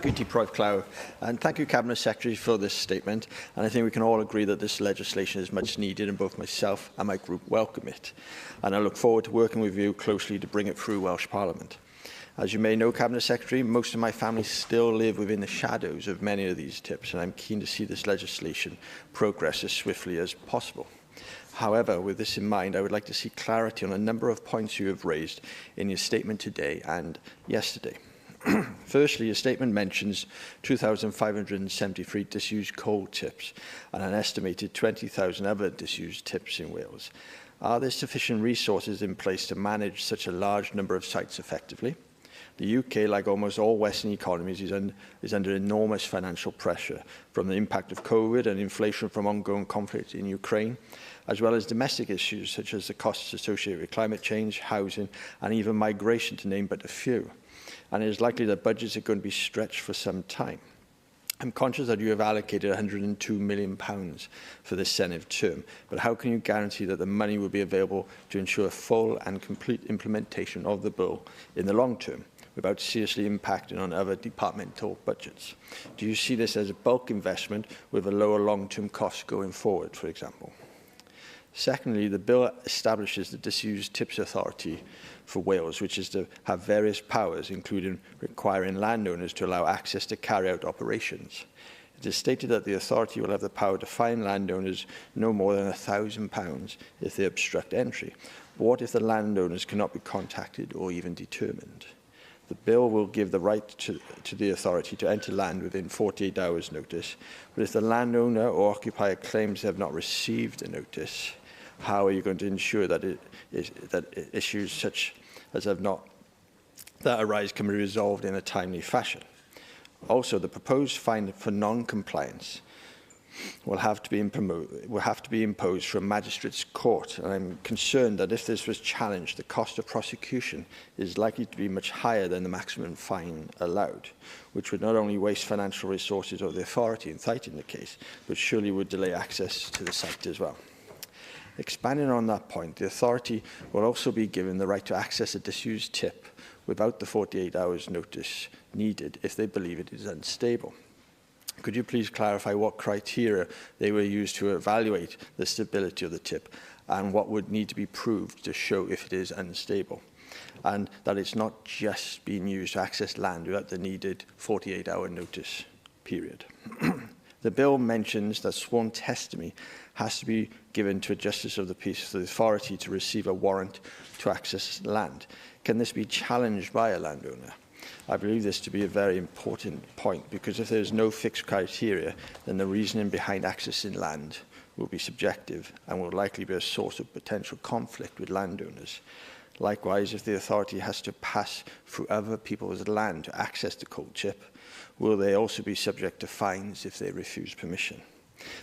Good Clow, and thank you, Cabinet Secretary, for this statement. And I think we can all agree that this legislation is much needed, and both myself and my group welcome it. And I look forward to working with you closely to bring it through Welsh Parliament. As you may know, Cabinet Secretary, most of my family still live within the shadows of many of these tips, and I'm keen to see this legislation progress as swiftly as possible. However, with this in mind, I would like to see clarity on a number of points you have raised in your statement today and yesterday. Firstly, your statement mentions 2,573 disused coal tips and an estimated 20,000 other disused tips in Wales. Are there sufficient resources in place to manage such a large number of sites effectively? The UK, like almost all Western economies, is under enormous financial pressure from the impact of COVID and inflation from ongoing conflict in Ukraine, as well as domestic issues such as the costs associated with climate change, housing, and even migration, to name but a few. And it is likely that budgets are going to be stretched for some time. I'm conscious that you have allocated £102 million for this Senedd term, but how can you guarantee that the money will be available to ensure full and complete implementation of the bill in the long term, without seriously impacting on other departmental budgets? Do you see this as a bulk investment with a lower long-term cost going forward, for example? Secondly, the bill establishes the Disused Tips Authority for Wales, which is to have various powers, including requiring landowners to allow access to carry out operations. It is stated that the authority will have the power to fine landowners no more than £1,000 if they obstruct entry. What if the landowners cannot be contacted or even determined? The bill will give the right to the authority to enter land within 48 hours notice, but if the landowner or occupier claims they have not received a notice, how are you going to ensure that issues such as that arise can be resolved in a timely fashion? Also, the proposed fine for non-compliance will have to be imposed from a magistrate's court, and I'm concerned that if this was challenged, the cost of prosecution is likely to be much higher than the maximum fine allowed, which would not only waste financial resources of the authority in citing the case, but surely would delay access to the site as well. Expanding on that point, the authority will also be given the right to access a disused tip without the 48 hours notice needed if they believe it is unstable. Could you please clarify what criteria they will use to evaluate the stability of the tip and what would need to be proved to show if it is unstable, and that it's not just being used to access land without the needed 48-hour notice period? The bill mentions that sworn testimony has to be given to a justice of the peace for the authority to receive a warrant to access land. Can this be challenged by a landowner? I believe this to be a very important point, because if there is no fixed criteria, then the reasoning behind accessing land will be subjective and will likely be a source of potential conflict with landowners. Likewise, if the authority has to pass through other people's land to access the coal chip, will they also be subject to fines if they refuse permission?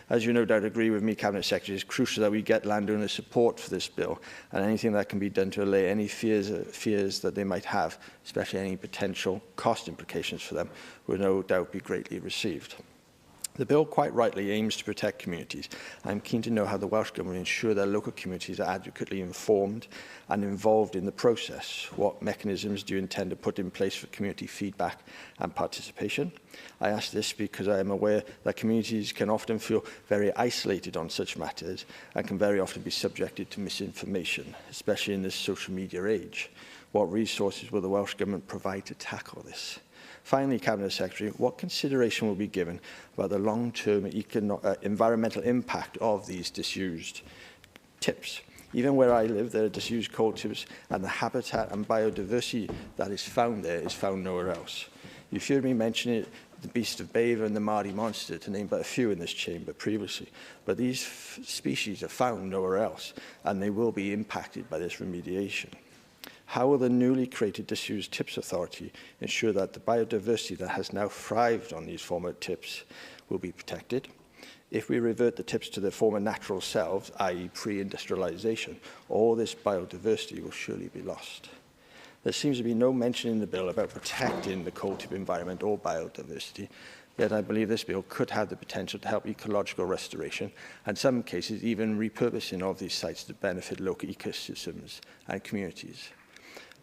As you no doubt agree with me, Cabinet Secretary, it is crucial that we get landowner support for this bill, and anything that can be done to allay any fears that they might have, especially any potential cost implications for them, will no doubt be greatly received. The bill quite rightly aims to protect communities. I'm keen to know how the Welsh Government will ensure that local communities are adequately informed and involved in the process. What mechanisms do you intend to put in place for community feedback and participation? I ask this because I am aware that communities can often feel very isolated on such matters and can very often be subjected to misinformation, especially in this social media age. What resources will the Welsh Government provide to tackle this? Finally, Cabinet Secretary, what consideration will be given about the long-term environmental impact of these disused tips? Even where I live, there are disused coal tips, and the habitat and biodiversity that is found there is found nowhere else. You've heard me mention it, the beast of Beaver and the Mardy monster, to name but a few in this chamber previously. But these species are found nowhere else, and they will be impacted by this remediation. How will the newly created Disused Tips Authority ensure that the biodiversity that has now thrived on these former tips will be protected? If we revert the tips to their former natural selves, i.e. pre-industrialisation, all this biodiversity will surely be lost. There seems to be no mention in the bill about protecting the coal tip environment or biodiversity, yet I believe this bill could have the potential to help ecological restoration, and in some cases even repurposing of these sites to benefit local ecosystems and communities.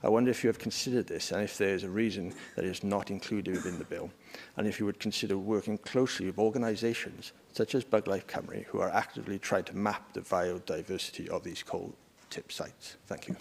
I wonder if you have considered this and if there is a reason that it is not included within the bill, and if you would consider working closely with organisations such as BugLife Cymru, who are actively trying to map the biodiversity of these coal tip sites. Thank you.